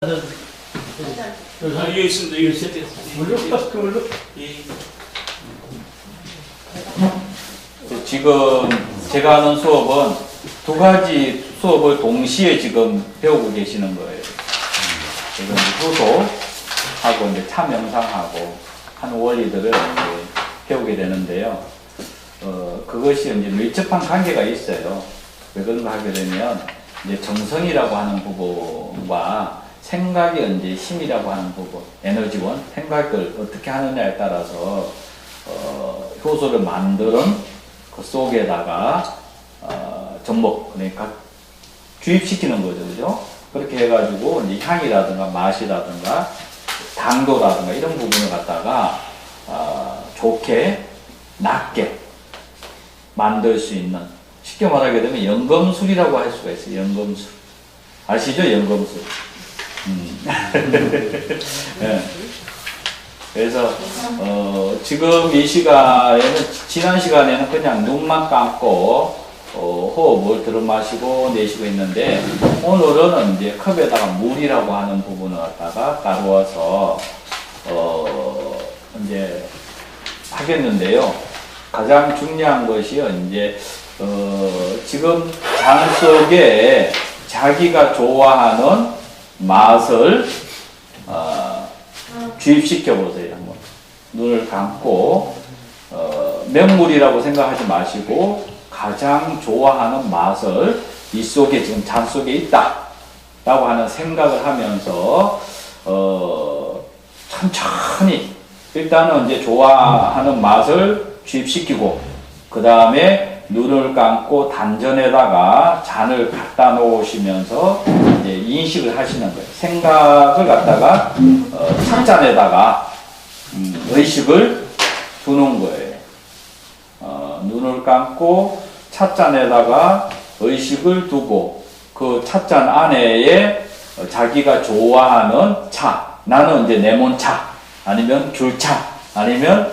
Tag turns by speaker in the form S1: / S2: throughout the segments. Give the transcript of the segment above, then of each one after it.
S1: 여기 있습니다. 여기 있습니다.
S2: 지금 제가 하는 수업은 두 가지 수업을 동시에 지금 배우고 계시는 거예요. 지금 후소하고 이제 참명상하고 하는 원리들을 이제 배우게 되는데요. 그것이 이제 밀접한 관계가 있어요. 왜 그런가 하게 되면 이제 정성이라고 하는 부분과 생각이 이제 힘이라고 하는 부분, 에너지원, 생각을 어떻게 하느냐에 따라서 효소를 만드는 그 속에다가 전복, 그러니까 주입시키는 거죠, 그죠? 그렇게 해가지고 이제 향이라든가 맛이라든가 당도라든가 이런 부분을 갖다가 좋게 낮게 만들 수 있는, 쉽게 말하게 되면 연금술이라고 할 수가 있어요. 연금술 아시죠? 연금술. 네. 그래서 지금 이 시간에는, 지난 시간에는 그냥 눈만 감고 호흡을 들어마시고 내쉬고 있는데, 오늘은 이제 컵에다가 물이라고 하는 부분을 갖다가 따르어서 이제 하겠는데요. 가장 중요한 것이요, 이제 지금 장 속에 자기가 좋아하는 맛을 주입시켜 보세요. 한번 눈을 감고 맹물이라고 생각하지 마시고 가장 좋아하는 맛을 이 속에, 지금 잔 속에 있다 라고 하는 생각을 하면서 천천히 일단은 이제 좋아하는 맛을 주입시키고, 그 다음에 눈을 감고 단전에다가 잔을 갖다 놓으시면서 이제 인식을 하시는 거예요. 생각을 갖다가 찻잔에다가 의식을 두는 거예요. 눈을 감고 찻잔에다가 의식을 두고, 그 찻잔 안에에 자기가 좋아하는 차, 나는 이제 레몬차, 아니면 귤차, 아니면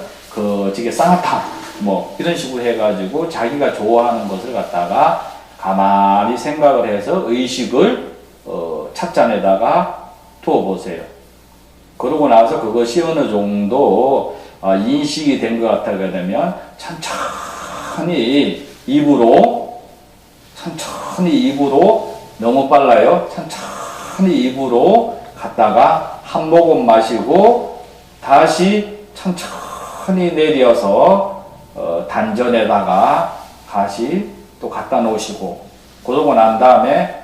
S2: 저게 쌍화탕, 뭐 이런 식으로 해가지고 자기가 좋아하는 것을 갖다가 가만히 생각을 해서 의식을 찻잔에다가 두어보세요. 그러고 나서 그것이 어느 정도 인식이 된 것 같게 되면 천천히 입으로, 너무 빨라요. 천천히 입으로 갖다가 한 모금 마시고 다시 천천히 내려서 단전에다가 다시 또 갖다 놓으시고, 그러고 난 다음에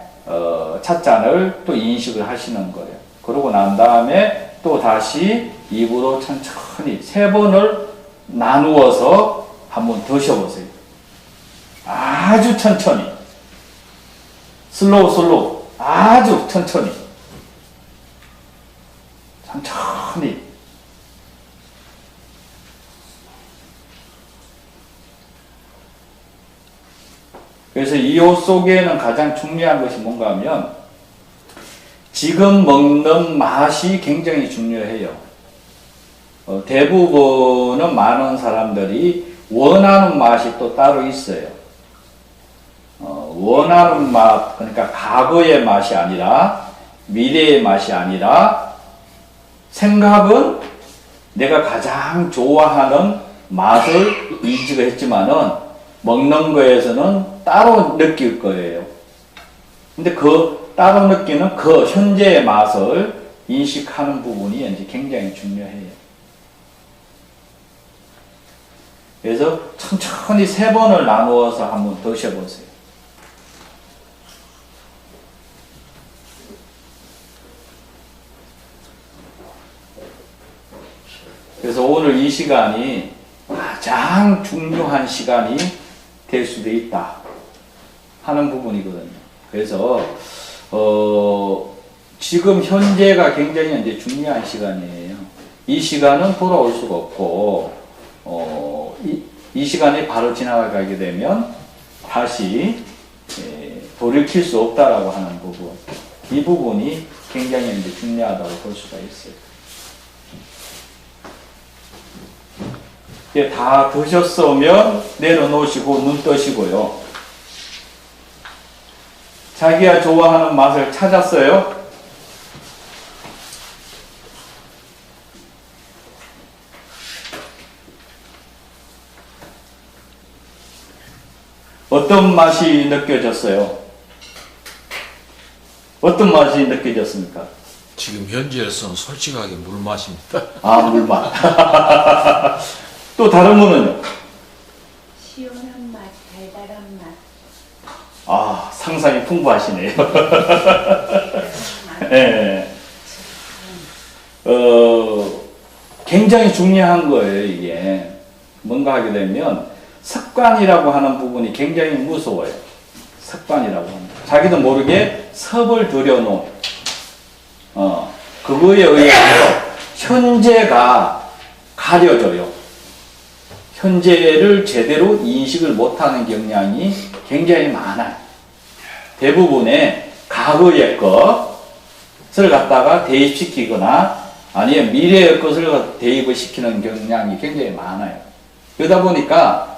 S2: 찻잔을 또 인식을 하시는 거예요. 그러고 난 다음에 또 다시 입으로 천천히 3번을 나누어서 한번 드셔보세요. 아주 천천히, 슬로우, 아주 천천히. 그래서 이 옷 속에는 가장 중요한 것이 뭔가 하면, 지금 먹는 맛이 굉장히 중요해요. 대부분은 많은 사람들이 원하는 맛이 또 따로 있어요. 원하는 맛, 그러니까 과거의 맛이 아니라 미래의 맛이 아니라, 생각은 내가 가장 좋아하는 맛을 인식을 했지만은 먹는 거에서는 따로 느낄 거예요. 근데 그 따로 느끼는 그 현재의 맛을 인식하는 부분이 이제 굉장히 중요해요. 그래서 천천히 3번을 나누어서 한번 드셔보세요. 그래서 오늘 이 시간이 가장 중요한 시간이 될 수도 있다 하는 부분이거든요. 그래서 지금 현재가 굉장히 이제 중요한 시간이에요. 이 시간은 돌아올 수가 없고, 이 시간이 바로 지나가게 되면 다시 돌이킬 수 없다라고 하는 부분, 이 부분이 굉장히 이제 중요하다고 볼 수가 있어요. 다 드셨으면 내려놓으시고 눈 뜨시고요. 자기가 좋아하는 맛을 찾았어요? 어떤 맛이 느껴졌어요? 어떤 맛이 느껴졌습니까?
S3: 지금 현지에서는 솔직하게 물맛입니다.
S2: 아, 물맛. 또 다른 분은요?
S4: 시원한 맛, 달달한 맛.
S2: 아, 상상이 풍부하시네요.
S4: 맛.
S2: 예. 굉장히 중요한 거예요, 이게. 뭔가 하게 되면 습관이라고 하는 부분이 굉장히 무서워요. 습관이라고 하는. 자기도 모르게 섭을 들여놓은, 그거에 의해서 현재가 가려져요. 현재를 제대로 인식을 못하는 경향이 굉장히 많아요. 대부분의 과거의 것을 갖다가 대입시키거나 아니면 미래의 것을 대입을 시키는 경향이 굉장히 많아요. 그러다 보니까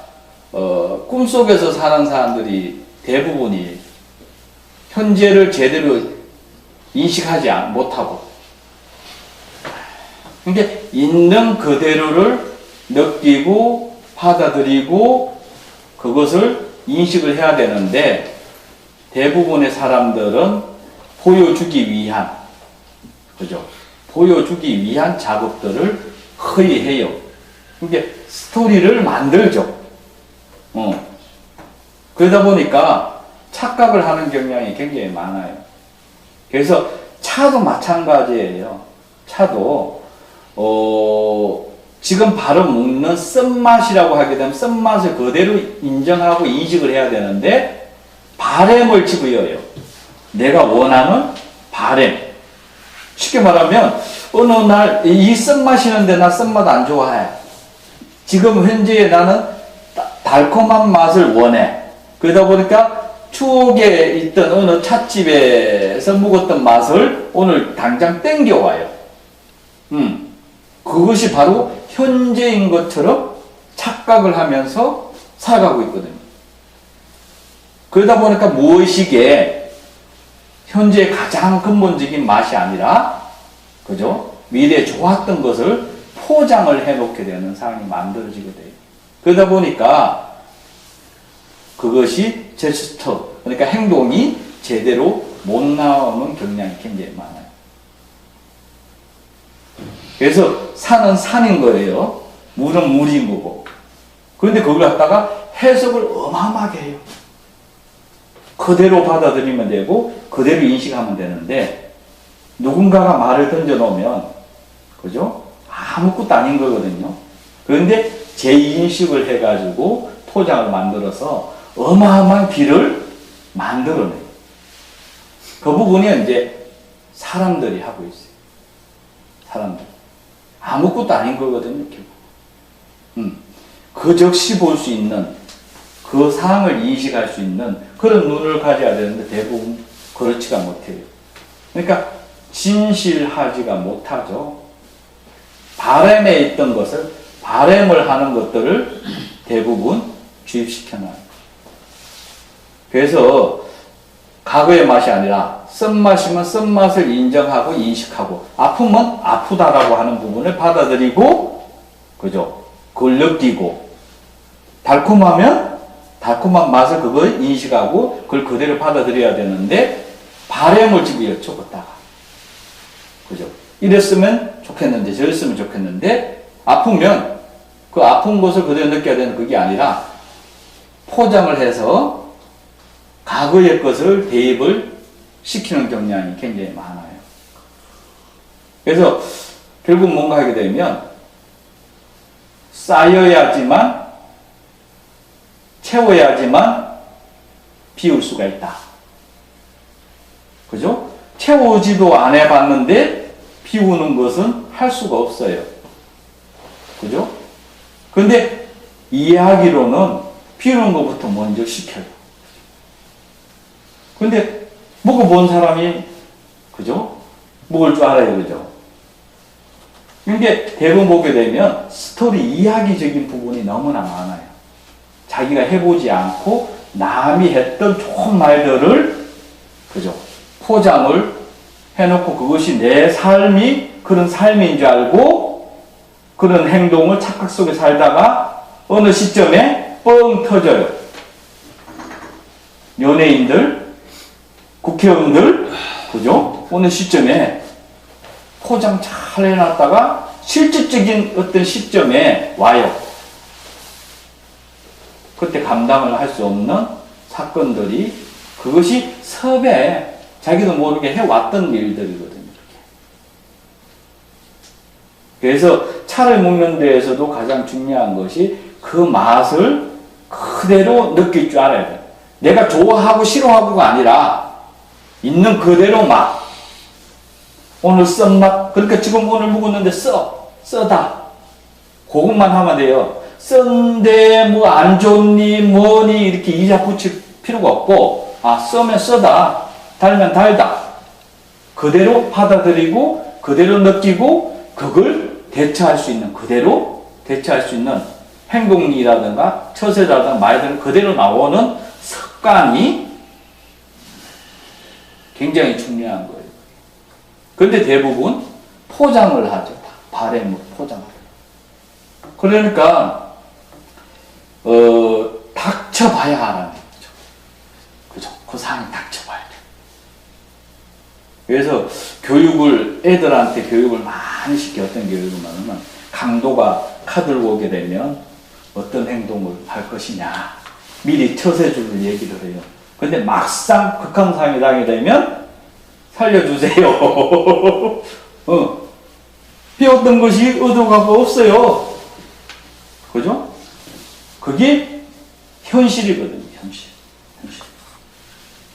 S2: 꿈속에서 사는 사람들이 대부분이 현재를 제대로 인식하지 못하고, 그러니까 있는 그대로를 느끼고 받아들이고 그것을 인식을 해야 되는데, 대부분의 사람들은 보여주기 위한, 그죠? 보여주기 위한 작업들을 거의 해요. 그러니까 스토리를 만들죠. 그러다 보니까 착각을 하는 경향이 굉장히 많아요. 그래서 차도 마찬가지예요. 차도 지금 바로 먹는 쓴맛이라고 하게 되면 쓴맛을 그대로 인정하고 인식을 해야 되는데 바램을 집어여요. 내가 원하는 바램. 쉽게 말하면 어느 날 이 쓴맛이는데 나 쓴맛 안 좋아해. 지금 현재에 나는 달콤한 맛을 원해. 그러다 보니까 추억에 있던 어느 찻집에서 먹었던 맛을 오늘 당장 땡겨와요. 그것이 바로 현재인 것처럼 착각을 하면서 살아가고 있거든요. 그러다 보니까 무의식에 현재의 가장 근본적인 맛이 아니라, 그죠? 미래에 좋았던 것을 포장을 해놓게 되는 상황이 만들어지게 돼요. 그러다 보니까 그것이 제스처, 그러니까 행동이 제대로 못 나오는 경향이 굉장히 많아요. 그래서 산은 산인 거예요. 물은 물인 거고. 그런데 그걸 갖다가 해석을 어마어마하게 해요. 그대로 받아들이면 되고 그대로 인식하면 되는데, 누군가가 말을 던져놓으면, 그죠? 아무것도 아닌 거거든요. 그런데 재인식을 해가지고 포장을 만들어서 어마어마한 길을 만들어내요. 그 부분이 이제 사람들이 하고 있어요. 사람들. 아무것도 아닌 거거든요, 결국. 그 즉시 볼 수 있는, 그 상황을 인식할 수 있는 그런 눈을 가져야 되는데 대부분 그렇지가 못해요. 그러니까 진실하지가 못하죠. 바램에 있던 것을, 바램을 하는 것들을 대부분 주입시켜놔요. 그래서 과거의 맛이 아니라 쓴맛이면 쓴맛을 인정하고 인식하고, 아프면 아프다라고 하는 부분을 받아들이고, 그죠? 그걸 느끼고, 달콤하면 달콤한 맛을 그걸 인식하고 그걸 그대로 받아들여야 되는데 바램을 집어였죠, 걷다가. 그죠? 이랬으면 좋겠는데 저랬으면 좋겠는데, 아프면 그 아픈 것을 그대로 느껴야 되는 그게 아니라 포장을 해서 과거의 것을 대입을 시키는 경향이 굉장히 많아요. 그래서 결국 뭔가 하게 되면 쌓여야지만, 채워야지만 비울 수가 있다. 그죠? 채우지도 안 해봤는데 비우는 것은 할 수가 없어요. 그죠? 근데 이야기로는 비우는 것부터 먼저 시켜요. 근데 먹어본 사람이, 그죠? 먹을 줄 알아요. 그죠? 근데 대부분 보게 되면 스토리 이야기적인 부분이 너무나 많아요. 자기가 해보지 않고 남이 했던 좋은 말들을, 그죠? 포장을 해놓고 그것이 내 삶이 그런 삶인 줄 알고 그런 행동을 착각 속에 살다가 어느 시점에 뻥 터져요. 연예인들, 국회의원들, 그죠? 어느 시점에 포장 잘 해놨다가 실질적인 어떤 시점에 와요. 그때 감당을 할 수 없는 사건들이 그것이 섭외 자기도 모르게 해왔던 일들이거든요. 그래서 차를 먹는 데에서도 가장 중요한 것이 그 맛을 그대로 느낄 줄 알아야 돼요. 내가 좋아하고 싫어하고가 아니라 있는 그대로 맛. 오늘 썬맛. 그러니까 지금 오늘 먹었는데 써다. 그것만 하면 돼요. 썬데 뭐 안 좋니 뭐니 이렇게 이자 붙일 필요가 없고 써면 써다. 달면 달다. 그대로 받아들이고 그대로 느끼고 그걸 대처할 수 있는 그대로 대처할 수 있는 행동이라든가 처세라든가 말들은 그대로 나오는 습관이 굉장히 중요한 거예요. 그런데 대부분 포장을 하죠. 바램으로 포장을. 그러니까 닥쳐봐야 하는 거죠. 그죠? 그 상황이 닥쳐봐야 돼. 그래서 애들한테 교육을 많이 시켜. 어떤 교육을 하냐면 강도가 카드를 오게 되면 어떤 행동을 할 것이냐 미리 처세줄을 얘기를 해요. 근데 막상 극한 상황이 당하게 되면 살려주세요. 배웠던 것이 의도가 없어요. 그죠? 그게 현실이거든요. 현실.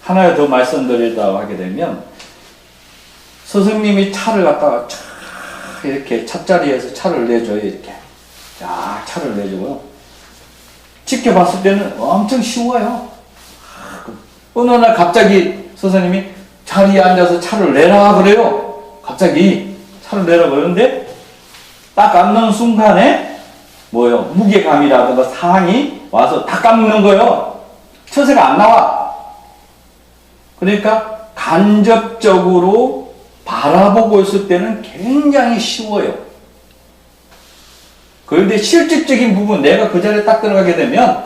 S2: 하나 더 말씀드리려고 하게 되면 스승님이 차를 갖다가 쫙 이렇게 찻자리에서 차를 내줘요. 이렇게 쫙 차를 내주고요. 지켜봤을 때는 엄청 쉬워요. 어느 날 갑자기 선생님이 자리에 앉아서 차를 내라 그래요. 갑자기 차를 내라 그러는데 딱 앉는 순간에 무게감이라든가 상황이 와서 다 깎는 거예요. 처세가 안 나와. 그러니까 간접적으로 바라보고 있을 때는 굉장히 쉬워요. 그런데 실질적인 부분 내가 그 자리에 딱 들어가게 되면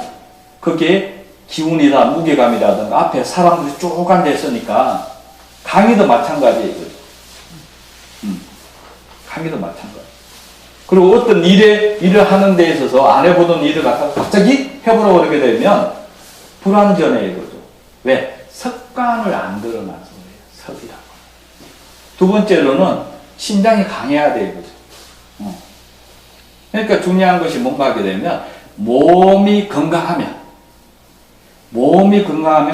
S2: 그게 기운이다 무게감이라든가 앞에 사람들이 쭉 앉아있으니까 강의도 마찬가지예요. 강의도 마찬가지. 그리고 어떤 일을 하는 데 있어서 안 해보던 일을 갖다가 갑자기 해보라고 그러게 되면 불완전해 이거죠. 왜? 습관을 안 들어놔서 그래요. 섭이라고. 두 번째로는 심장이 강해야 돼 이거죠. 그러니까 중요한 것이 뭔가 하게 되면 몸이 건강하면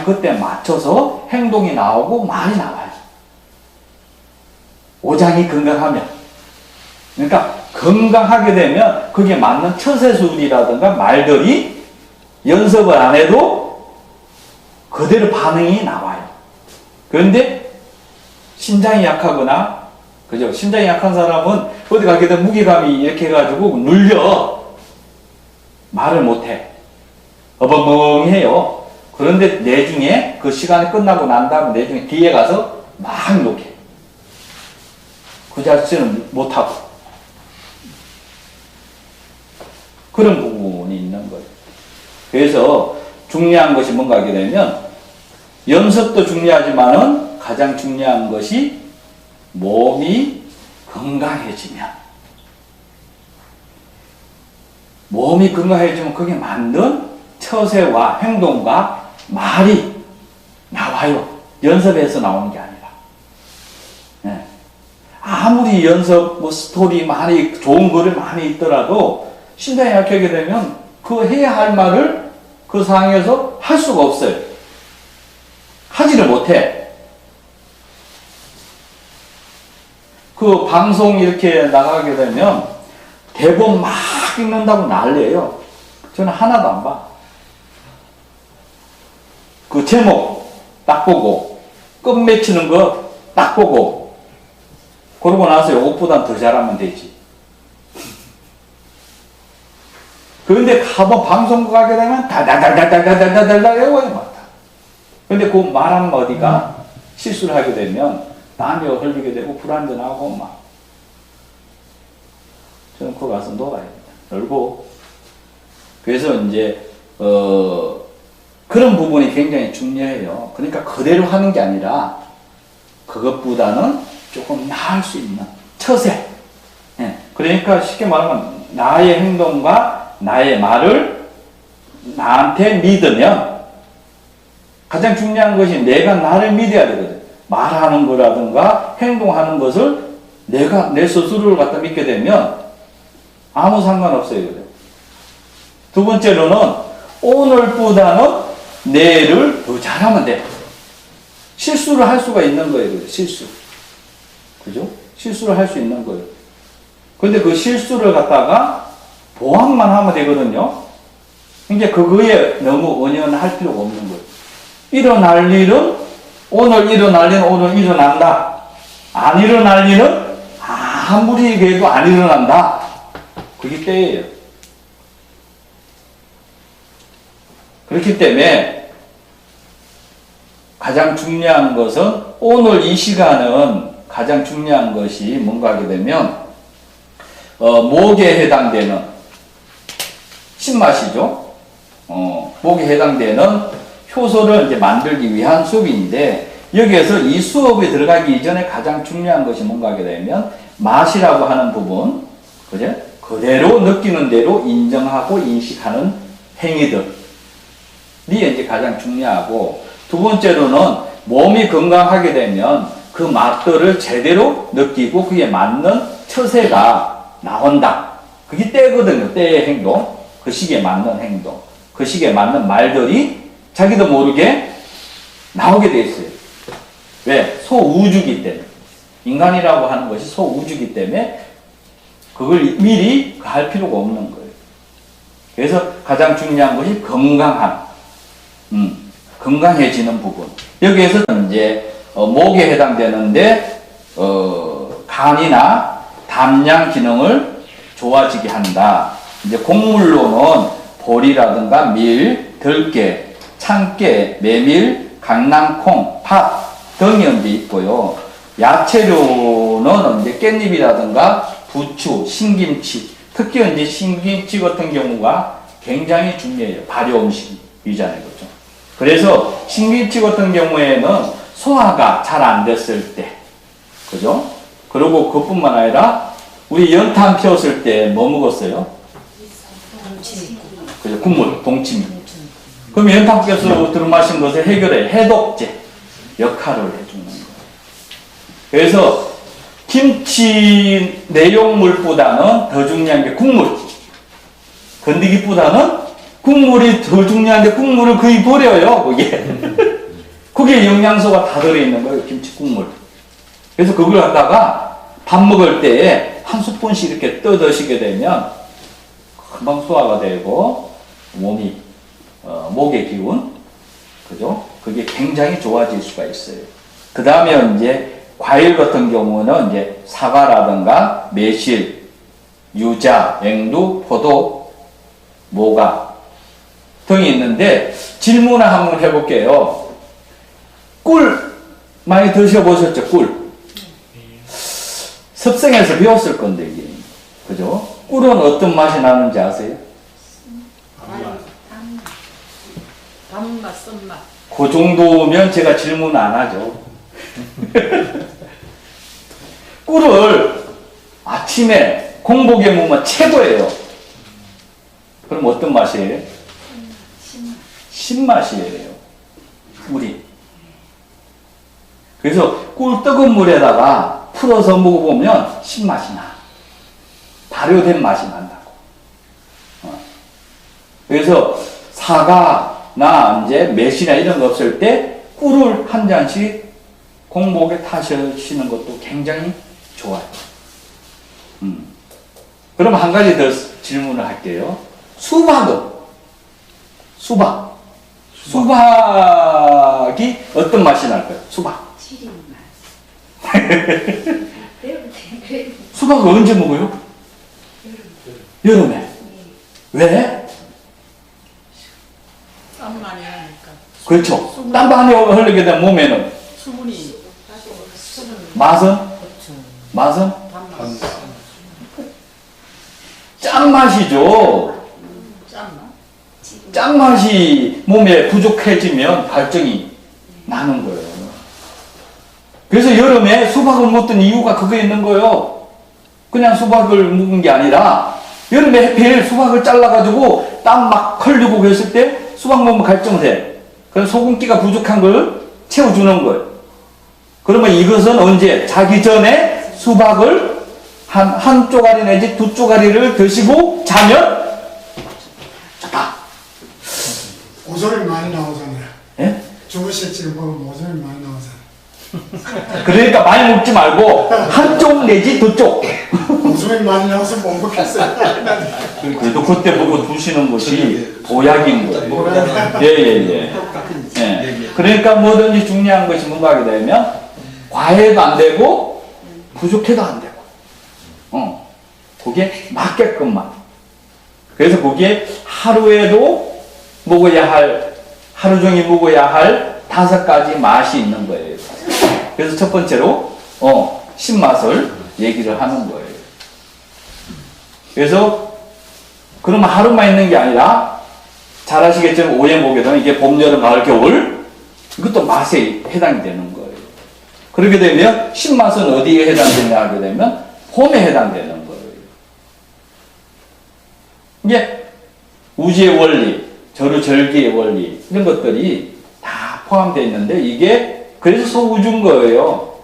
S2: 그때 맞춰서 행동이 나오고 말이 나와요. 오장이 건강하면. 그러니까 건강하게 되면 그게 맞는 처세술이라든가 말들이 연습을 안 해도 그대로 반응이 나와요. 그런데 신장이 약하거나 그죠? 심장이 약한 사람은 어디 가게 되면 무게감이 이렇게 해가지고 눌려. 말을 못해. 어벙벙해요. 그런데 내중에 그 시간이 끝나고 난 다음에 내중에 뒤에 가서 막 욕해. 그 자체는 못하고. 그런 부분이 있는 거예요. 그래서 중요한 것이 뭔가 하게 되면 연습도 중요하지만은 가장 중요한 것이 몸이 건강해지면 그게 맞는 처세와 행동과 말이 나와요. 연습에서 나오는 게 아니라. 네. 아무리 연습, 스토리 많이, 좋은 글을 많이 있더라도 심장이 약하게 되면 그 해야 할 말을 그 상황에서 할 수가 없어요. 하지를 못해. 그 방송 이렇게 나가게 되면 대본 막 읽는다고 난리예요. 저는 하나도 안 봐. 그 제목 딱 보고 끝 맺히는 거 딱 보고 그러고 나서 이것보단 더 잘하면 되지. 그런데 한번 방송 가게 되면 다다다다다다다다다 외워요. 막. 근데 그 말 한마디가 실수를 하게 되면 땀이 흘리게 되고 불안전하고 막. 저는 그거 가서 놀아야 됩니다. 놀고. 그래서 이제 그런 부분이 굉장히 중요해요. 그러니까 그대로 하는 게 아니라 그것보다는 조금 나을 수 있는 처세. 예. 그러니까 쉽게 말하면 나의 행동과 나의 말을 나한테 믿으면 가장 중요한 것이 내가 나를 믿어야 되거든. 말하는 거라든가 행동하는 것을 내가 내 스스로를 갖다 믿게 되면 아무 상관없어요. 두 번째로는 오늘보다는 내일을 더 잘하면 돼. 실수를 할 수가 있는 거예요. 실수. 그죠? 실수를 할 수 있는 거예요. 근데 그 실수를 갖다가 보완만 하면 되거든요. 이제 그거에 너무 은연할 필요가 없는 거예요. 일어날 일은 오늘 일어날 일은 오늘 일어난다. 안 일어날 일은 아무리 얘기해도 안 일어난다. 그게 때예요. 그렇기 때문에 가장 중요한 것은 오늘 이 시간은 가장 중요한 것이 뭔가 하게 되면 목에 해당되는 신맛이죠. 목에 해당되는 효소를 이제 만들기 위한 수업인데 여기에서 이 수업에 들어가기 이전에 가장 중요한 것이 뭔가 하게 되면 맛이라고 하는 부분, 그죠? 그대로 느끼는 대로 인정하고 인식하는 행위들이 이제 가장 중요하고 두 번째로는 몸이 건강하게 되면 그 맛들을 제대로 느끼고 그에 맞는 처세가 나온다. 그게 때거든요. 때의 행동. 그 시기에 맞는 행동. 그 시기에 맞는 말들이 자기도 모르게 나오게 돼 있어요. 왜? 소우주기 때문에. 인간이라고 하는 것이 소우주기 때문에 그걸 미리 할 필요가 없는 거예요. 그래서 가장 중요한 것이 건강해지는 부분. 여기에서 이제 목에 해당되는데 간이나 담량 기능을 좋아지게 한다. 이제 곡물로는 보리라든가 밀, 들깨, 참깨, 메밀, 강낭콩, 팥 등이 이제 있고요. 야채로는 이제 깻잎이라든가 부추, 신김치, 특히 이제 신김치 같은 경우가 굉장히 중요해요. 발효 음식이잖아요, 그렇죠? 그래서 신김치 같은 경우에는 소화가 잘 안 됐을 때, 그죠? 그리고 그뿐만 아니라 우리 연탄 피웠을 때 뭐 먹었어요? 그죠? 국물, 동치미. 그럼 연탄 피워서 들어마신 것을 해결해 해독제 역할을 해주는 거예요. 그래서 김치 내용물보다는 더 중요한 게 국물. 건더기보다는 국물이 더 중요한데 국물을 거의 버려요, 그게. 그게 영양소가 다 들어있는 거예요, 김치국물. 그래서 그걸 갖다가 밥 먹을 때에 한 스푼씩 이렇게 떠 드시게 되면 금방 소화가 되고 몸이, 목의 기운, 그죠? 그게 굉장히 좋아질 수가 있어요. 그 다음에 이제 과일 같은 경우는 이제 사과라든가 매실, 유자, 앵두, 포도, 모가 등이 있는데 질문을 한번 해볼게요. 꿀 많이 드셔보셨죠? 꿀. 습생에서 배웠을 건데 이게. 그죠? 꿀은 어떤 맛이 나는지 아세요?
S5: 단맛, 쓴맛.
S2: 그 정도면 제가 질문 안 하죠. 꿀을 아침에 공복에 먹으면 최고예요. 그럼 어떤 맛이에요? 신맛이에요. 꿀이. 그래서 꿀 뜨거운 물에다가 풀어서 먹어보면 신맛이 나. 발효된 맛이 난다고. 그래서 사과나 이제 매실이나 이런 거 없을 때 꿀을 한 잔씩 공복에 타시는 것도 굉장히 좋아요. 그럼 한 가지 더 질문을 할게요. 수박은? 수박이 어떤 맛이 날까요? 수박.
S4: 지린 맛.
S2: 수박을 언제 먹어요? 여름에. 왜?
S5: 땀 많이 나니까.
S2: 그렇죠. 땀 많이 흘리게 되면 몸에는
S5: 수분이
S2: 맛은? 맛은? 짠맛이죠.
S5: 짠맛.
S2: 짠맛이 몸에 부족해지면 발정이 나는 거예요. 그래서 여름에 수박을 먹던 이유가 그게 있는 거예요. 그냥 수박을 먹은 게 아니라 여름에 하필 수박을 잘라가지고 땀 막 흘리고 그랬을 때 수박 먹으면 갈증을 해. 그래서 소금기가 부족한 걸 채워주는 거예요. 그러면 이것은 언제? 자기 전에 수박을 한 쪼가리 내지 두 쪼가리를 드시고 자면 좋다.
S6: 오소리 많이 나오잖아요.
S2: 예?
S6: 주무실 때 보면 오소리 많이 나오잖아요.
S2: 그러니까 많이 먹지 말고 한쪽 내지 두 쪽.
S6: 오소리 많이 나와서 못 먹겠어요.
S2: 그래도 그때 보고 두시는 것이 보약인 거예요. 예. 그러니까 뭐든지 중요한 것이 뭔가 하게 되면 과해도 안 되고 부족해도 안 되고. 그게 맞게끔만. 그래서 그게 하루에도 먹어야 할, 하루 종일 먹어야 할 5가지 맛이 있는 거예요. 그래서 첫 번째로, 신맛을 얘기를 하는 거예요. 그래서, 그러면 하루만 있는 게 아니라, 잘 아시겠지만, 오해 보게 되면 이게 봄, 여름, 가을, 겨울, 이것도 맛에 해당이 되는 거예요. 그렇게 되면, 신맛은 어디에 해당되냐 하게 되면, 봄에 해당되는 거예요. 이게, 우주의 원리, 절기의 원리, 이런 것들이 다 포함되어 있는데, 이게, 그래서 소우주인 거예요.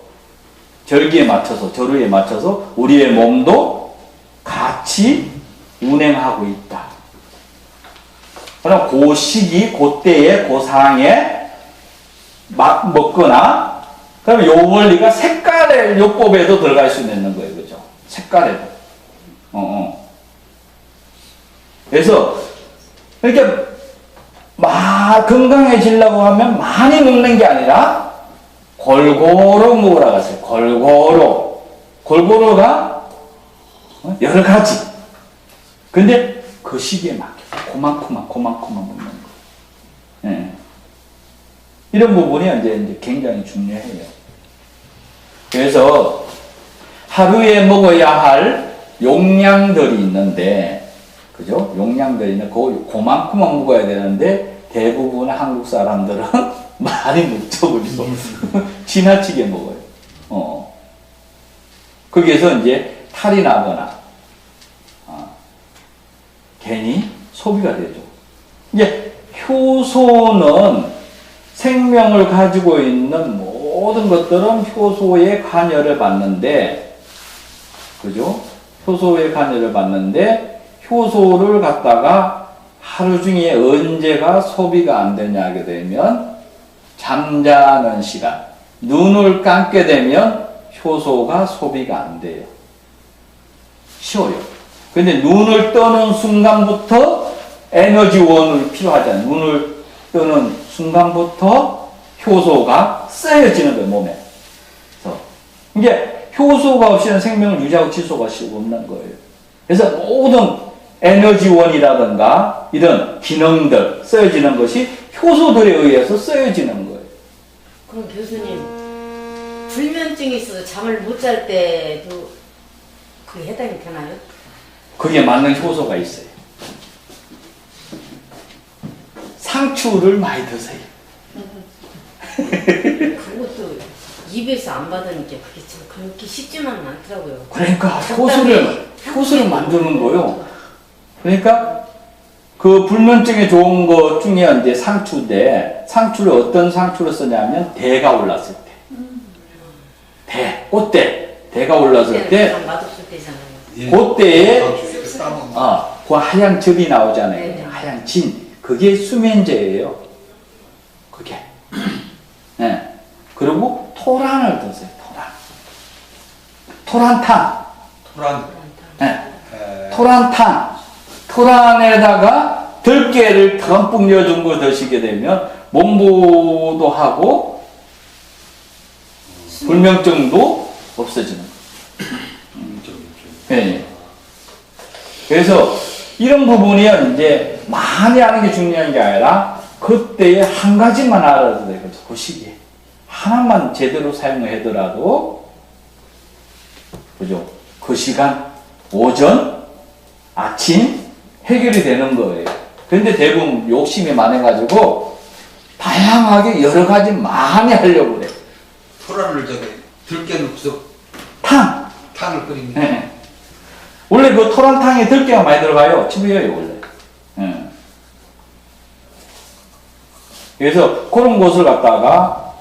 S2: 절기에 맞춰서, 절호에 맞춰서, 우리의 몸도 같이 운행하고 있다. 그럼 그 시기, 그때에, 그 상황에 먹거나, 그러면 요 원리가 색깔의 요법에도 들어갈 수 있는 거예요. 그죠? 색깔에도. 그래서, 이렇게, 건강해지려고 하면 많이 먹는 게 아니라, 골고루 먹으라고 했어요. 골고루. 골고루가 여러 가지. 근데 그 시기에 맞게. 고만큼만 먹는 거. 예. 이런 부분이 이제 굉장히 중요해요. 그래서 하루에 먹어야 할 용량들이 있는데, 그죠? 용량들이 있는데, 그만큼만 먹어야 되는데, 대부분 한국 사람들은 많이 먹죠, 그죠? 지나치게 먹어요. 거기에서 이제 탈이 나거나, 괜히 소비가 되죠. 이제 효소는 생명을 가지고 있는 모든 것들은 효소의 관여를 받는데, 그죠? 효소의 관여를 받는데, 효소를 갖다가 하루 중에 언제가 소비가 안 되냐 하게 되면, 잠자는 시간, 눈을 감게 되면 효소가 소비가 안 돼요. 쉬워요. 근데 눈을 뜨는 순간부터 에너지원이 필요하잖아요. 눈을 뜨는 순간부터 효소가 쓰여지는 거예요, 몸에. 그래서 이게 효소가 없이는 생명을 유지하고 질소가 없는 거예요. 그래서 모든 에너지원이라든가 이런 기능들 쓰여지는 것이 효소들에 의해서 쓰여지는 거예요.
S4: 그럼 교수님, 불면증이 있어서 잠을 못 잘 때도 그게 해당이 되나요?
S2: 그게 맞는 효소가 있어요. 상추를 많이 드세요.
S4: 그것도 입에서 안 받으니까 그게 참 그렇게 쉽지만은 않더라고요.
S2: 그러니까 효소를 만드는 거요. 그러니까 그 불면증에 좋은 것 중에 이제 상추인데, 상추를 어떤 상추를 쓰냐면 대가 올랐을 때, 대가 올랐을 때,
S4: 맛없을 때잖아요.
S2: 그때에 그 하얀 즙이 나오잖아요.
S4: 네네.
S2: 하얀 진, 그게 수면제예요. 그게. 네. 그리고 토란을 드세요. 토란탕. 네. 토란에다가 들깨를 듬뿍 넣어준 거 드시게 되면 몸보도 하고 불면증도 없어지는 거예요. 네. 그래서 이런 부분이 이제 많이 하는 게 중요한 게 아니라 그때에 한 가지만 알아도 돼요. 그 시기에. 하나만 제대로 사용하더라도, 그죠? 그 시간, 오전, 아침 해결이 되는 거예요. 근데 대부분 욕심이 많아가지고 다양하게 여러 가지 많이 하려고 그래.
S7: 토라를 저기 들깨 넣고서 탕을 끓입니다.
S2: 네. 원래 그 토란탕에 들깨가 많이 들어가요. 집이에요 원래. 네. 그래서 그런 것을 갖다가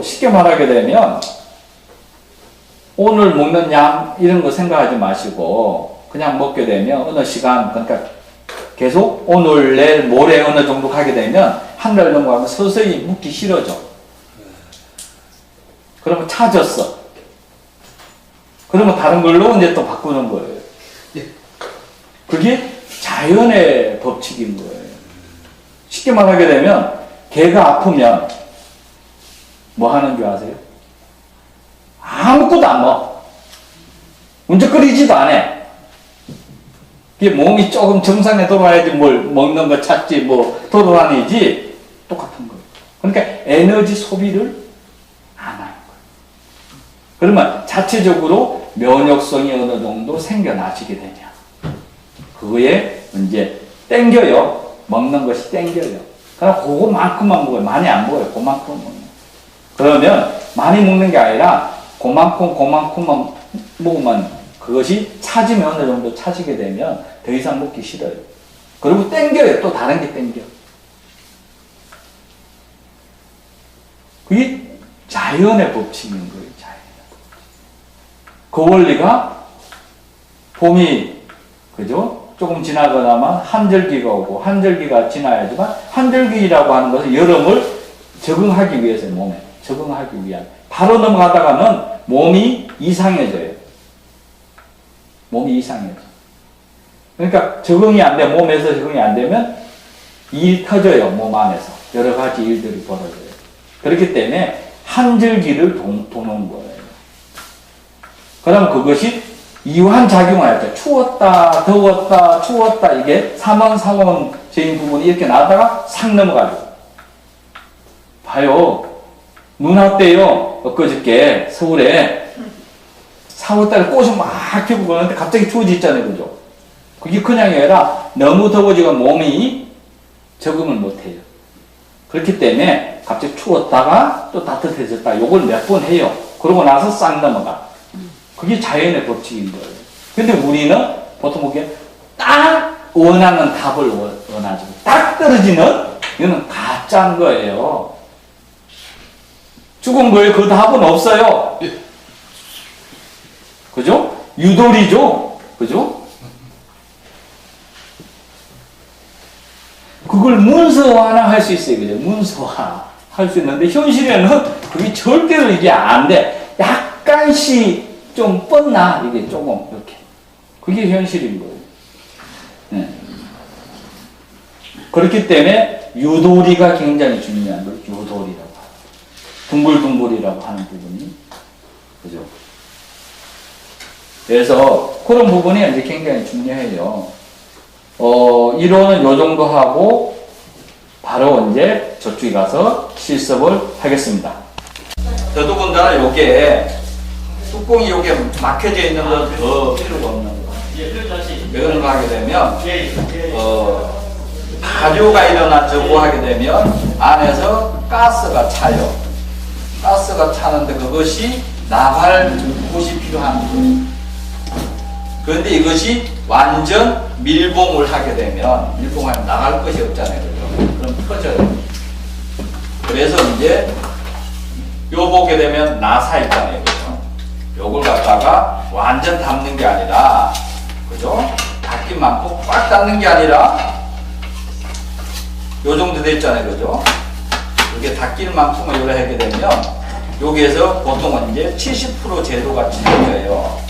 S2: 쉽게 말하게 되면 오늘 먹는 양 이런 거 생각하지 마시고 그냥 먹게 되면 어느 시간 그러니까 계속 오늘 내일 모레 어느 정도 가게 되면 한 달 넘어가면 서서히 먹기 싫어져. 그러면 차졌어. 그러면 다른 걸로 이제 또 바꾸는 거예요. 그게 자연의 법칙인 거예요. 쉽게 말하게 되면 개가 아프면 뭐 하는 줄 아세요? 아무것도 안 먹어. 문제거리지도 않아. 그게 몸이 조금 정상에 돌아야지 뭘 먹는 거 찾지 뭐 돌아다니지 똑같은 거예요. 그러니까 에너지 소비를 안 하는 거예요. 그러면 자체적으로 면역성이 어느 정도 생겨나시게 되냐. 그거에 이제 땡겨요. 먹는 것이 땡겨요. 그럼 그거만큼만 먹어요. 많이 안 먹어요. 그만큼 먹어요. 그러면 많이 먹는 게 아니라 그만큼만 먹으면 그것이 차지면 어느 정도 차지게 되면 더 이상 먹기 싫어요. 그리고 땡겨요. 또 다른 게 땡겨. 그게 자연의 법칙인 거예요. 자연의 법칙. 그 원리가 봄이 그죠? 조금 지나가다만 한절기가 오고 한절기가 지나야지만 한절기라고 하는 것은 여름을 적응하기 위해서 몸에 적응하기 위한 바로 넘어가다가는 몸이 이상해져요. 몸이 이상해져. 그러니까 적응이 안 돼. 몸에서 적응이 안 되면 일이 터져요. 몸 안에서. 여러 가지 일들이 벌어져요. 그렇기 때문에 한절기를 도는 거예요. 그러면 그것이 이완작용을 할 때 추웠다, 더웠다, 추웠다 이게 삼원사원적인 부분이 이렇게 나다가 싹 넘어가죠. 봐요. 눈 왔대요. 엊그저께 서울에 4월달에 꽃이 막 피고 그러는데 갑자기 추워졌잖아요. 그죠? 그게 그냥이 아니라 너무 더워지고 몸이 적응을 못해요. 그렇기 때문에 갑자기 추웠다가 또 따뜻해졌다. 요걸 몇 번 해요. 그러고 나서 싹 넘어가. 그게 자연의 법칙인 거예요. 근데 우리는 보통 보기에 딱 원하는 답을 원하죠. 딱 떨어지는 이거는 가짜인 거예요. 죽은 거예요. 그 답은 없어요. 그죠? 유도리죠. 그죠? 그걸 문서화나 할 수 있어요. 그죠? 문서화 할 수 있는데 현실에는 그게 절대로 이게 안 돼. 약간씩 좀 뻗나 이게 조금 이렇게 그게 현실인 거예요. 네. 그렇기 때문에 유도리가 굉장히 중요한 걸 유도리라고 하죠. 둥글둥글이라고 하는 부분이 그죠? 그래서 그런 부분이 이제 굉장히 중요해요. 이론은 요 정도 하고 바로 이제 저쪽에 가서 실습을 하겠습니다. 더더군다나 요게 뚜껑이 요게 막혀져 있는 건 더 필요가 없는 거. 왜 그런가 하게 되면 발효가 일어나고 하게 되면 안에서 가스가 차요. 가스가 차는데 그것이 나갈 곳이 필요한 거예요. 그런데 이것이 완전 밀봉을 하게 되면 밀봉하면 나갈 것이 없잖아요. 그죠? 그럼 터져요. 그래서 이제 요 보게 되면 나사 있잖아요. 그죠? 요걸 갖다가 완전 닫는 게 아니라 그죠? 닫긴 많고 꽉 닫는 게 아니라 요 정도 돼 있잖아요. 그죠? 이게 닫길 만큼을 요래 하게 되면 여기에서 보통은 이제 70% 제도가 지켜져요.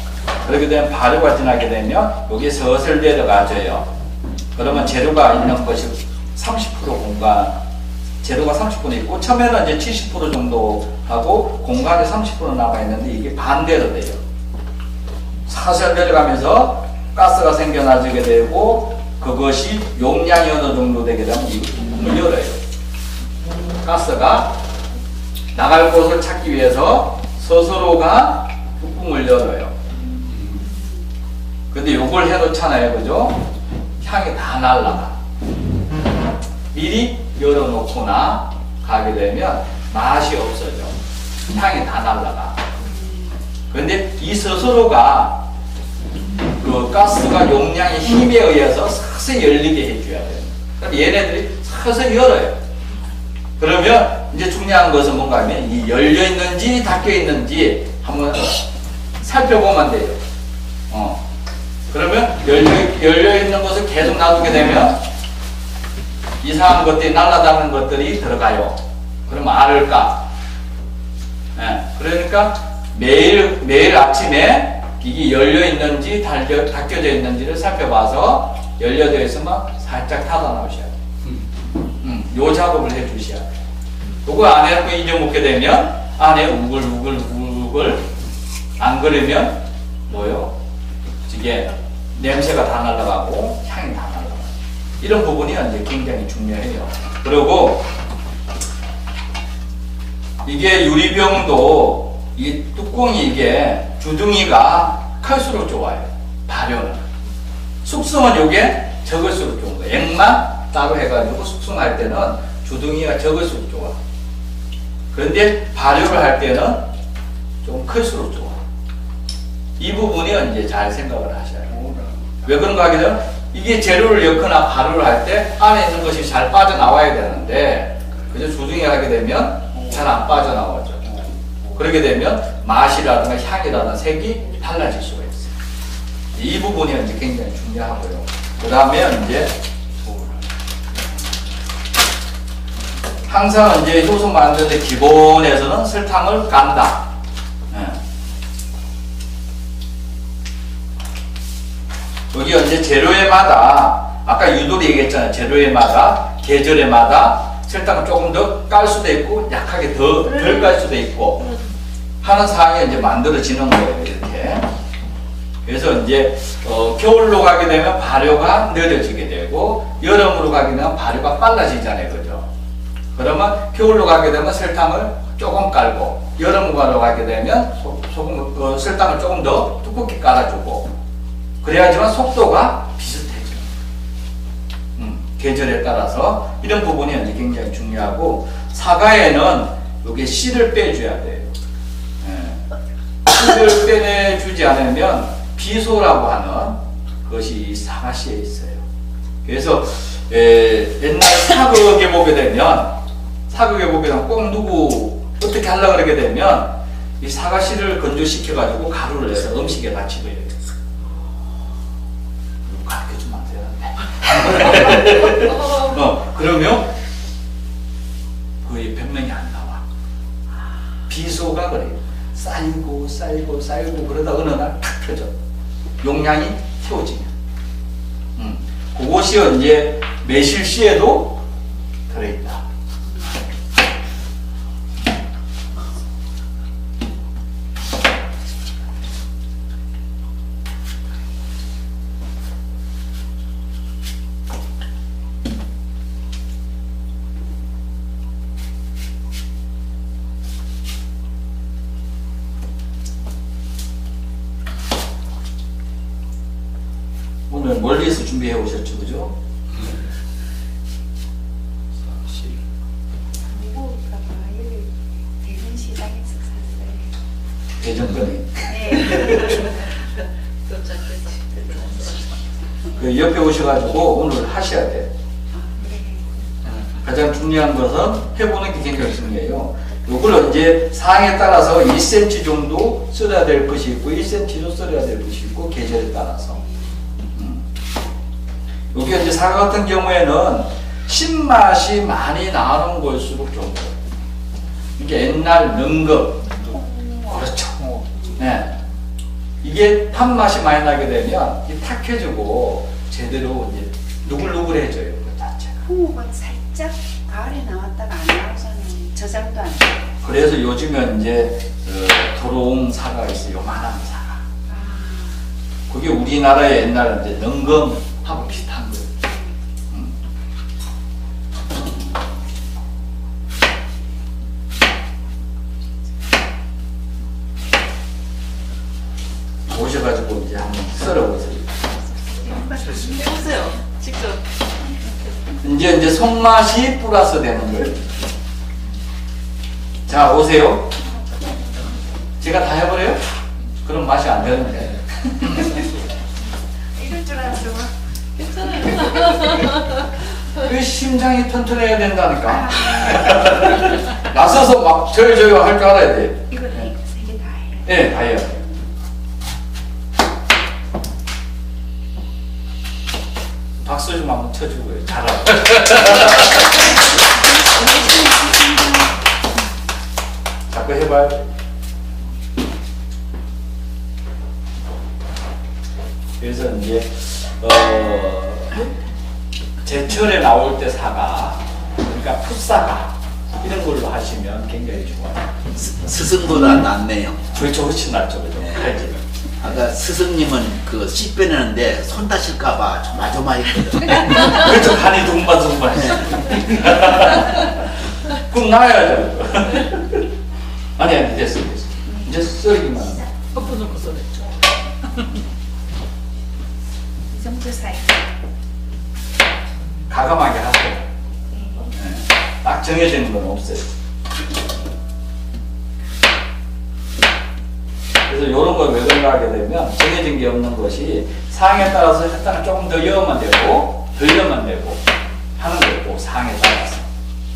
S2: 그렇게 되면 발효가 지나게 되면 여기에 서슬 내려가져요. 그러면 재료가 있는 것이 30% 공간, 재료가 30% 있고 처음에는 이제 70% 정도 하고 공간이 30% 남아 있는데 이게 반대로 돼요. 사슬 내려가면서 가스가 생겨나게 되고 그것이 용량이 어느 정도 되게 되면 이 뚜껑을 열어요. 가스가 나갈 곳을 찾기 위해서 스스로가 뚜껑을 열어요. 근데 요걸 해놓잖아요. 그죠? 향이 다 날라가. 미리 열어놓거나 가게 되면 맛이 없어져. 향이 다 날라가. 그런데 이 스스로가 그 가스가 용량의 힘에 의해서 서서히 열리게 해줘야 돼요. 그럼 얘네들이 서서히 열어요. 그러면 이제 중요한 것은 뭔가 하면 이 열려 있는지 닫혀 있는지 한번 살펴보면 돼요. 그러면 열려 있는 것을 계속 놔두게 되면 이상한 것들이 날아다니는 것들이 들어가요. 그럼 앓을까? 그러니까 매일 아침에 이게 열려 있는지 닫혀져 있는지를 살펴봐서 열려져 있으면 살짝 닫아 놓으셔야 돼요. 요 작업을 해 주셔야 돼요. 요거 안 해놓고 잊어먹게 되면 안에 우글우글 안 그러면 뭐요? 이게 냄새가 다 날아가고 향이 다 날아가고 이런 부분이 이제 굉장히 중요해요. 그리고 이게 유리병도 이 뚜껑이 이게 주둥이가 클수록 좋아요. 발효는. 숙성은 요게 적을수록 좋은 거예요. 액만 따로 해가지고 숙성할 때는 주둥이가 적을수록 좋아. 그런데 발효를 할 때는 좀 클수록 좋아. 이 부분이 이제 잘 생각을 하셔야 돼요. 왜 그런가 하게 되면 이게 재료를 엮거나 발효를 할 때 안에 있는 것이 잘 빠져나와야 되는데 그저 주둥이가 하게 되면 잘 안 빠져나오죠. 그렇게 되면 맛이라든가 향이라든가 색이 달라질 수가 있어요. 이 부분이 이제 굉장히 중요하고요. 그 다음에 이제 항상 이제 효소 만드는데 기본에서는 설탕을 깐다. 여기 이제 재료에마다 아까 유도리 얘기했잖아요. 재료에마다 계절에마다 설탕을 조금 더 깔 수도 있고 약하게 덜 깔 수도 있고 하는 상황이 이제 만들어지는 거예요. 이렇게. 그래서 이제 겨울로 가게 되면 발효가 느려지게 되고 여름으로 가게 되면 발효가 빨라지잖아요. 그죠? 그러면 겨울로 가게 되면 설탕을 조금 깔고 여름으로 가게 되면 설탕을 조금 더 두껍게 깔아주고 그래야지만 속도가 비슷해져. 계절에 따라서 이런 부분이 이제 굉장히 중요하고 사과에는 이게 씨를 빼줘야 돼요. 씨를 빼내주지 않으면 비소라고 하는 것이 사과씨에 있어요. 그래서 옛날 사극에 보게 되면 꼭 누구 어떻게 하려고 그러게 되면 이 사과씨를 건조시켜 가지고 가루를 내서 음식에 받치고 이래요. 가르쳐주면 안 되는데. 그러면 거의 변명이 안 나와. 비소가 그래요. 쌓이고 그러다 어느 날 탁 펴져. 용량이 채워지면. 그것이 이제 매실씨에도 들어있다. 오늘 멀리서 준비해 오셨죠, 그죠?
S8: 대전시장에서 샀어요.
S2: 대전거리.
S8: 네.
S2: 그 옆에 오셔가지고 오늘 하셔야 돼요. 가장 중요한 것은 해보는 게 굉장히 중요해요. 요걸 이제 상황에 따라서 2cm 정도 썰어야 될 것이 있고 1cm도 썰어야 될 것이 있고 계절에 따라서. 여기 이제 사과 같은 경우에는 신맛이 많이 나는 걸수록 좋은 거예요. 이게 옛날 능금. 그렇죠. 네. 이게 탄맛이 많이 나게 되면 이 탁해지고 제대로 이제 누글누글해져요. 그 자체가.
S8: 홍옥은 살짝 가을에 나왔다가 안 나오잖아요. 저장도 안 돼요.
S2: 그래서 요즘은 이제 도롱 사과가 있어요. 요만한 사과. 그게 우리나라의 옛날 이제 능금하고 비슷한 거예요. 오셔가지고 이제 한번 썰어보세요.
S5: 해보세요. 직접.
S2: 이제 손맛이 플러스 되는 거예요. 자, 오세요. 제가 다 해버려요? 그럼 맛이 안 되는데.
S8: 이럴 줄 알았어.
S2: 그 심장이 튼튼해야 된다니까. 나서서 막 저요 할 줄 알아야 돼.
S8: 이거 세 개 다 해.
S2: 네, 다 해요. 박수 좀 한번 쳐주고요. 잘하고. 자꾸 해봐요. 그래서 이제 제철에 나올 때 사과, 그러니까 풋사과 이런 걸로 하시면 굉장히 좋아요.
S9: 스승보다 낫네요.
S2: 그렇죠, 훨씬 낫죠, 그죠? 알지?
S9: 아까 스승님은 그 씨 빼내는데 손 다실까봐 조마조마했거든.
S2: 그렇죠, 간이 둥바둥바. 그럼 나야죠. 아니, 됐어. 이제 썰기만 하면.
S5: 엎어놓고 썰었죠.
S8: 이 정도 사이.
S2: 가감하게 하세요. 네. 딱 정해지는 건 없어요. 그래서 이런 걸 왜 그런가 하게 되면 정해진 게 없는 것이 상황에 따라서 일단은 조금 더 여으면 되고 덜 여으면 되고 하는 거고 상황에 따라서.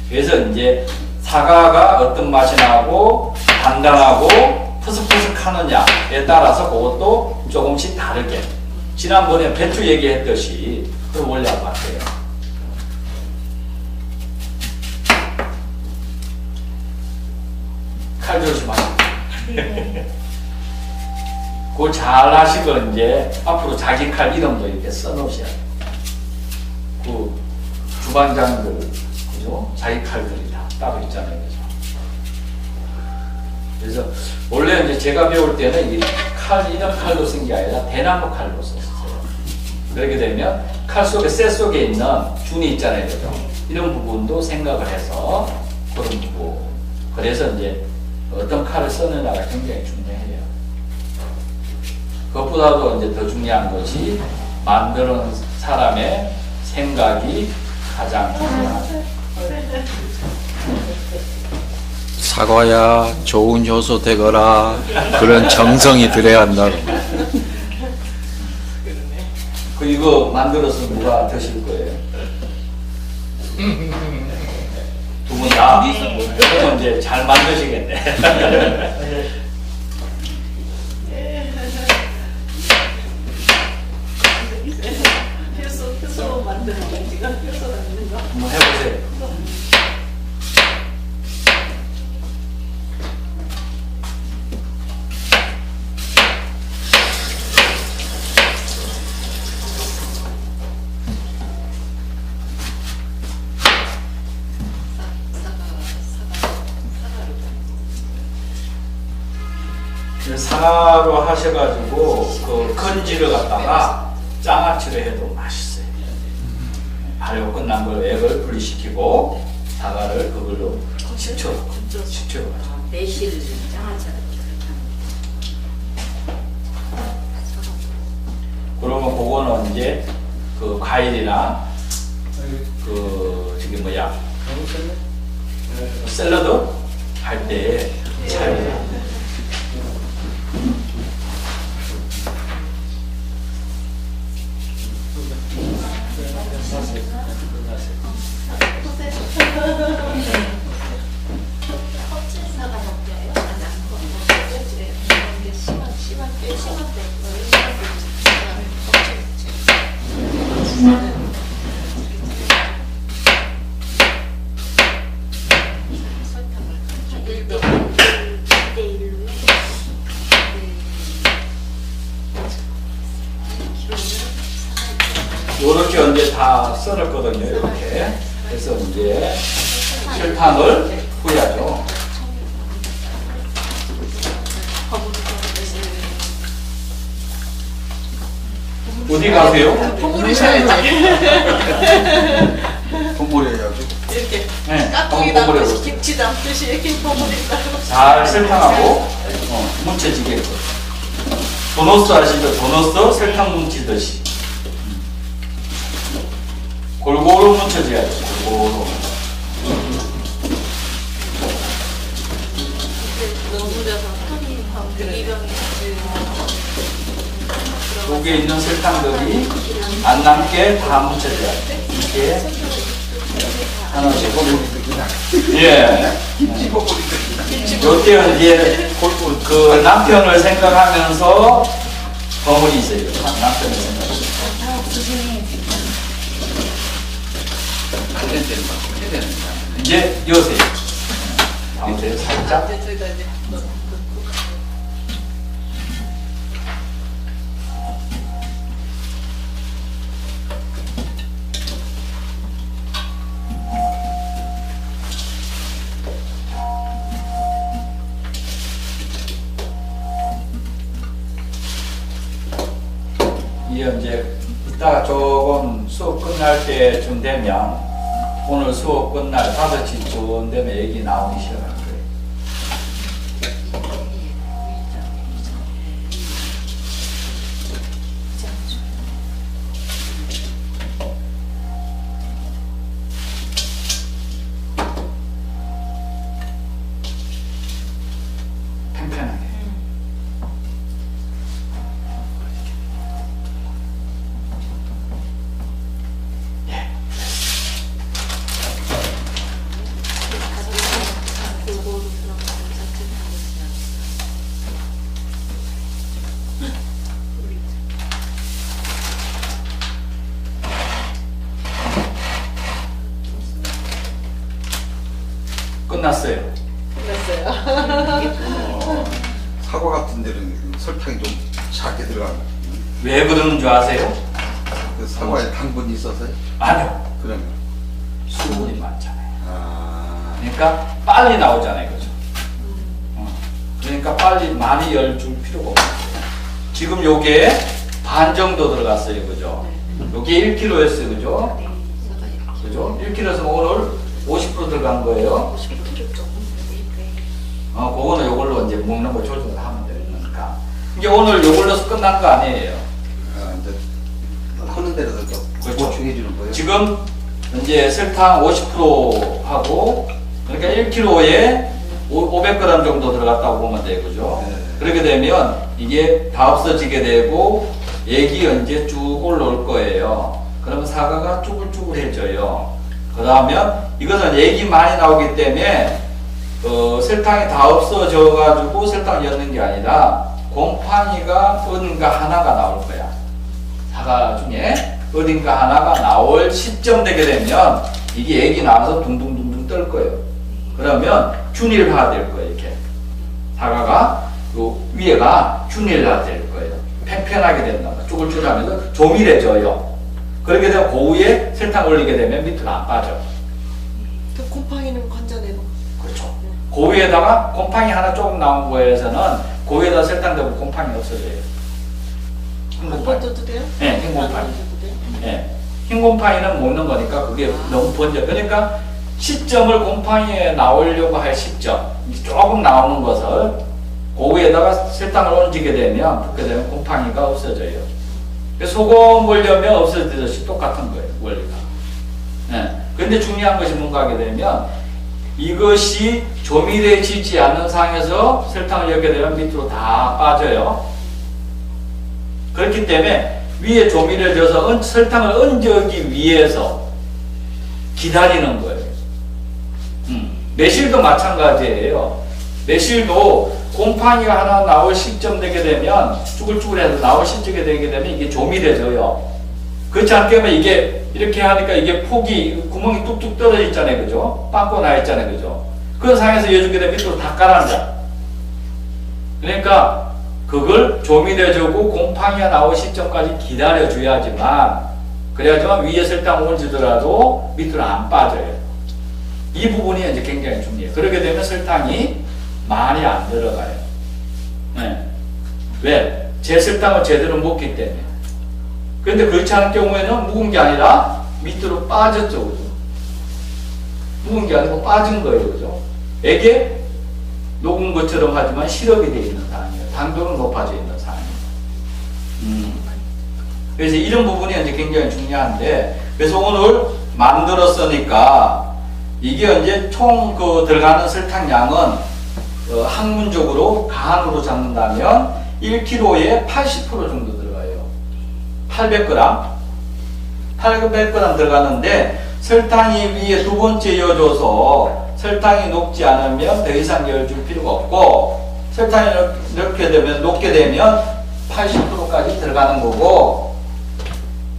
S2: 그래서 이제 사과가 어떤 맛이 나고 단단하고 푸석푸석하느냐에 따라서 그것도 조금씩 다르게. 지난번에 배추 얘기했듯이 그 원래 같아요. 칼 조심하세요. 그걸 잘 하시고 이제 앞으로 자기 칼 이름도 이렇게 써놓으셔야 돼요. 그 주방장들, 그죠? 자기 칼들이 다 따로 있잖아요. 그죠? 그래서 원래 이제 제가 배울 때는 이 칼, 이런 칼로 쓴 게 아니라 대나무 칼로 썼어요. 그렇게 되면 칼 속에, 쇠 속에 있는 준이 있잖아요. 그죠? 이런 부분도 생각을 해서 그런 부분. 그래서 이제 어떤 칼을 쓰느냐가 굉장히 중요해요. 그것보다도 이제 더 중요한 것이 만드는 사람의 생각이 가장 중요하죠.
S3: 사과야 좋은 효소 되거라. 그런 정성이 들어야 한다.
S2: 그 이거 만들어서 누가 드실 거예요? 두 분 다? 그럼 이제 잘 만드시겠네. 한번 해보세요. 사과로 하셔가지고 그 건지를 갖다가 장아찌로 해도 맛있어요. 발효 끝난 걸 액을 분리시키고 사과를 그걸로 식초로 가지고.
S4: 매실 장아찌.
S2: 그러면 그거는 이제 그 과일이나 그 저기 뭐야 샐러드 할 때 잘. 요렇게 이제 다 썰었거든요. 이렇게. 그래서 이제 설탕을 뿌려야죠. 어디 가세요?
S5: 버무리셔야지.
S9: 공부해야죠.
S5: 이렇게
S2: 네,
S5: 깍두기
S2: 한번
S5: 담듯이
S2: 버무려보세요.
S5: 김치 담듯이 이렇게 버무린다고.
S2: 잘 설탕하고 뭉쳐지게. 도너스 아시죠? 도너스 설탕 뭉치듯이. 골고루 묻혀줘야지. 골고루.
S5: 넘어져서 이병이
S2: 여기에 있는 설탕들이 안 남게 다 묻혀줘야 돼. 이렇게 하나씩. 예. 요때는 이제 그 남편을 생각하면서 버무리 있어요. 남편을 생각하면서. 이제 여세요. 가운데 살짝.
S5: 이제 저희가 이제
S2: 이게 이제 이따가 조금 수업 끝날 때쯤 되면 오늘 수업 끝날 5시쯤 되면 얘기 나오기 시작할 거예요. 편편하게. 끝났어요.
S5: 끝났어요.
S7: 사과 같은 데는 설탕이 좀 작게 들어가는.
S2: 왜 그러는 줄 아세요?
S7: 그 사과에 당분이 있어서요.
S2: 아니요.
S7: 그러면
S2: 수분이 많잖아요.
S7: 아,
S2: 그러니까 빨리 나오잖아요. 그죠? 그러니까 빨리 많이 열 줄 필요가 없어요. 지금 요게 반 정도 들어갔어요. 그죠? 요게 1kg였어요. 그죠? 그죠? 1kg에서 오늘 50% 들어간 거예요. 그거는 요걸로 이제 먹는 거 조절하면 되니까. 이게 오늘 요걸로서 끝난 거 아니에요.
S7: 아, 이제 하는 대로서 또
S2: 그렇죠.
S7: 보충해 주는 거예요.
S2: 지금 이제 설탕 50% 하고 그러니까 1kg에 500g 정도 들어갔다고 보면 돼요. 그죠?
S7: 네.
S2: 그렇게 되면 이게 다 없어지게 되고 액이 이제 쭉 올라올 거예요. 그러면 사과가 쭈글쭈글해져요. 그러면 이것은 액이 많이 나오기 때문에 설탕이 다 없어져 가지고 설탕이 였는 게 아니라 곰팡이가 어딘가 하나가 나올 거야. 사과 중에 어딘가 하나가 나올 시점 되게 되면 이게 액이 나와서 둥둥둥둥 뜰 거예요. 그러면 균일화 될 거예요. 이렇게 사과가 요 위에가 균일화 될 거예요. 팽팽하게 된다. 쭈글쭈글하면서 조밀해져요. 그렇게 되면 그 위에 설탕 올리게 되면 밑으로 안 빠져.
S5: 그 곰팡이는 관자내고.
S2: 그렇죠. 그 위에다가 곰팡이 하나 조금 나온 거에서는 그 위에다 설탕 대고 곰팡이 없어져요.
S5: 안
S2: 흰곰팡이.
S5: 번져도 돼요?
S2: 네, 흰곰팡이.
S5: 안 번져도 돼요?
S2: 예. 흰곰팡이는 먹는 거니까 그게 너무 번져. 그러니까 시점을 곰팡이에 나오려고 할 시점, 조금 나오는 것을 그 위에다가 설탕을 얹게 되면, 붓게 되면 곰팡이가 없어져요. 소금 보려면 없어지듯이 똑같은 거예요, 원리가. 예. 근데 중요한 것이 뭔가 하게 되면 이것이 조밀해지지 않는 상황에서 설탕을 넣게 되면 밑으로 다 빠져요. 그렇기 때문에 위에 조밀해져서 설탕을 얹기 위해서 기다리는 거예요. 매실도 마찬가지예요. 매실도 곰팡이가 하나 나올 시점 되게 되면 쭈글쭈글해서 나올 시점이 되게 되면 이게 조밀해져요. 그렇지 않게 하면 이게 이렇게 하니까 이게 폭이 구멍이 뚝뚝 떨어져 있잖아요. 그죠? 빵꾸 나 있잖아요. 그죠? 그런 상황에서 여주게 되면 밑으로 다 깔아앉아. 그러니까 그걸 조밀해주고 곰팡이가 나올 시점까지 기다려줘야지만 그래야지만 위에 설탕 얹으더라도 밑으로 안 빠져요. 이 부분이 이제 굉장히 중요해요. 그렇게 되면 설탕이 많이 안 들어가요. 네. 왜? 제 설탕을 제대로 먹기 때문에. 그런데 그렇지 않은 경우에는 묵은 게 아니라 밑으로 빠졌죠. 그죠? 묵은 게 아니고 빠진 거예요. 그죠? 액에 녹은 것처럼 하지만 시럽이 되어 있는 상황이에요. 당도는 높아져 있는 상황이에요. 그래서 이런 부분이 이제 굉장히 중요한데, 그래서 오늘 만들었으니까 이게 이제 총 그 들어가는 설탕 양은 학문적으로 가한으로 잡는다면 1kg에 80% 정도 들어가요. 800g. 800g 들어가는데 설탕이 위에 두 번째 이어져서 설탕이 녹지 않으면 더 이상 열 줄 필요가 없고 설탕이 이렇게 되면 녹게 되면 80%까지 들어가는 거고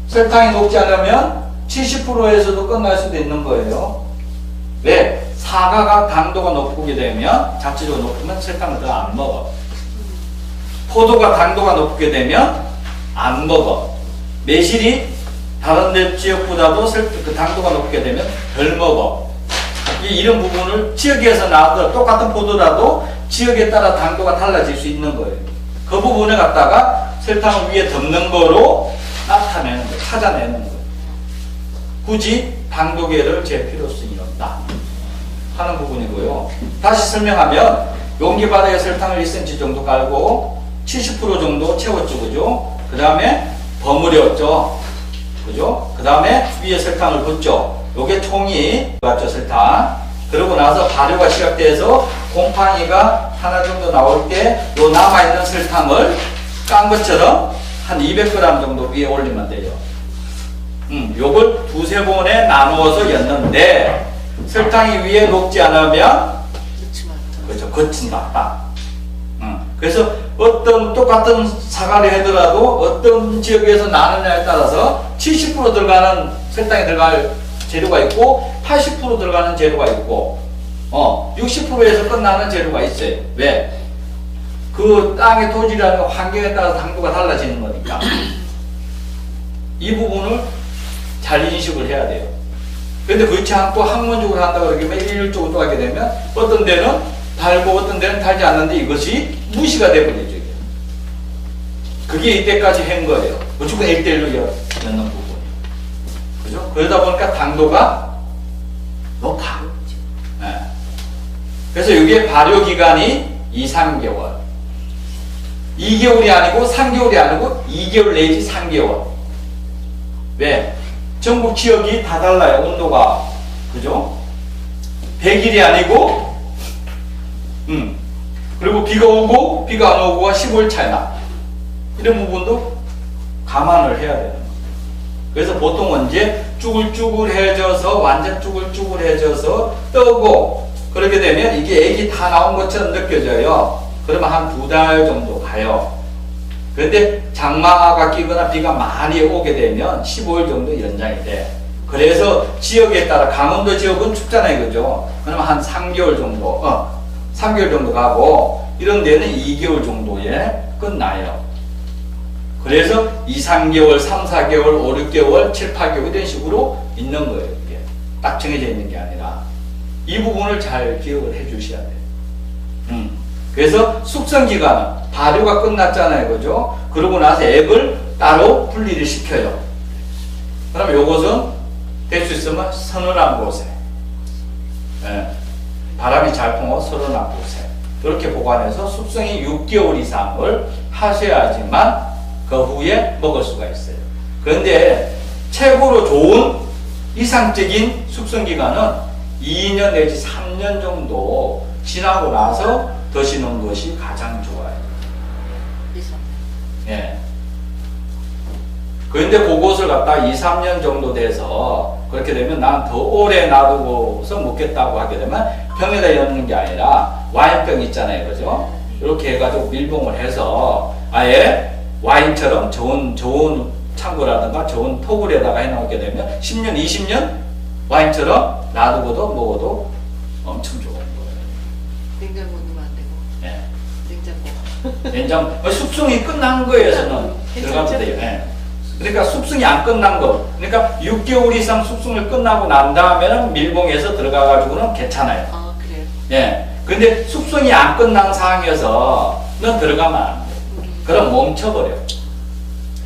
S2: 설탕이 녹지 않으면 70%에서도 끝날 수도 있는 거예요. 왜? 사과가 당도가 높게 되면 자체적으로 높으면 설탕을 더 안 먹어. 포도가 당도가 높게 되면 안 먹어. 매실이 다른 데 지역보다도 그 당도가 높게 되면 덜 먹어. 이런 부분을 지역에서 나와도 똑같은 포도라도 지역에 따라 당도가 달라질 수 있는 거예요. 그 부분을 갖다가 설탕을 위에 덮는 거로 나타내는 거예요. 찾아내는 거예요. 굳이 당도계를 잴 필요성이 없다 하는 부분이고요. 다시 설명하면 용기 바닥에 설탕을 1cm 정도 깔고 70% 정도 채웠죠. 그죠? 그 다음에 버무렸죠. 그죠? 그 다음에 위에 설탕을 붓죠. 요게 총이 맞죠, 설탕. 그러고 나서 발효가 시작돼서 곰팡이가 하나 정도 나올 때 요 남아있는 설탕을 깐 것처럼 한 200g 정도 위에 올리면 돼요. 요걸 두세 번에 나누어서 였는데 설탕이 위에 녹지 않으면 그렇죠, 겉은 나빠. 그래서 어떤 똑같은 사과를 하더라도 어떤 지역에서 나누냐에 따라서 70% 들어가는 설탕이 들어갈 재료가 있고 80% 들어가는 재료가 있고 60%에서 끝나는 재료가 있어요. 왜? 그 땅의 토질이라는 환경에 따라서 당도가 달라지는 거니까 이 부분을 잘 인식을 해야 돼요. 그런데 그렇지 않고 학문적으로 한다 그러면 일률적으로 하게 되면 어떤 데는 달고 어떤 데는 달지 않는데 이것이 무시가 되버리죠. 그게 이때까지 한 거예요. 무조건 1대1로 였는 부분. 그죠? 그러다 보니까 당도가 높아. 네. 그래서 이게 발효 기간이 2~3개월. 2개월이 아니고 3개월이 아니고 2개월 내지 3개월. 왜? 전국 지역이 다 달라요. 온도가. 그죠? 100일이 아니고 그리고 비가 오고 비가 안 오고가 15일 차이 나. 이런 부분도 감안을 해야 되는 거예요. 그래서 보통은 이제 쭈글쭈글해져서 완전 쭈글쭈글해져서 뜨고 그렇게 되면 이게 액이 다 나온 것처럼 느껴져요. 그러면 한 2달 정도 가요. 그런데 장마가 끼거나 비가 많이 오게 되면 15일 정도 연장이 돼. 그래서 지역에 따라 강원도 지역은 춥잖아요. 그죠? 그러면 한 3개월 정도 3개월 정도 가고 이런 데는 2개월 정도에 끝나요. 그래서 2~3개월, 3~4개월, 5~6개월, 7~8개월 이런 식으로 있는 거예요. 이게 딱 정해져 있는 게 아니라 이 부분을 잘 기억을 해 주셔야 돼요. 그래서 숙성기간은 발효가 끝났잖아요. 그죠? 그러고 나서 액을 따로 분리를 시켜요. 그럼 요것은 될 수 있으면 서늘한 곳에 바람이 잘 통하고 서늘한 곳에 이렇게 보관해서 숙성이 6개월 이상을 하셔야지만 그 후에 먹을 수가 있어요. 그런데 최고로 좋은 이상적인 숙성기간은 2년 내지 3년 정도 지나고 나서 드시는 것이 가장 좋아요. 예. 그런데 그것을 갖다 2~3년 정도 돼서 그렇게 되면 난 더 오래 놔두고서 먹겠다고 하게 되면 병에다 넣는 게 아니라 와인병 있잖아요. 그죠? 이렇게 해가지고 밀봉을 해서 아예 와인처럼 좋은 창고라든가 좋은 토굴에다가 해놓게 되면 10년, 20년 와인처럼 놔두고도 먹어도 엄청 좋은 거예요.
S5: 냉장고 넣으면 안 되고.
S2: 예. 냉장고. 숙성이 끝난 거에서는 들어가면 돼요. 예. 그러니까 숙성이 안 끝난 거. 그러니까 6개월 이상 숙성을 끝나고 난 다음에는 밀봉해서 들어가가지고는 괜찮아요.
S5: 아, 그래요?
S2: 예. 근데 숙성이 안 끝난 상황에서는 들어가면 안 돼. 그럼 멈춰버려.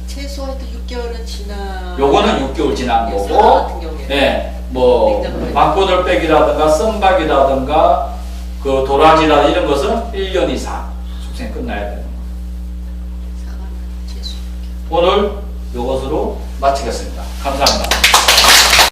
S5: 최소한 6개월은 지나.
S2: 요거는 6개월 지난
S5: 사과
S2: 거고,
S5: 같은 경우에는.
S2: 네, 뭐
S5: 냉장고에.
S2: 막고들빼기라든가 썬박이라든가 그 도라지라 이런 것은 1년 이상 숙성이 끝나야 되는 거예요.
S5: 사과는 최소.
S2: 오늘 요것으로 마치겠습니다. 감사합니다.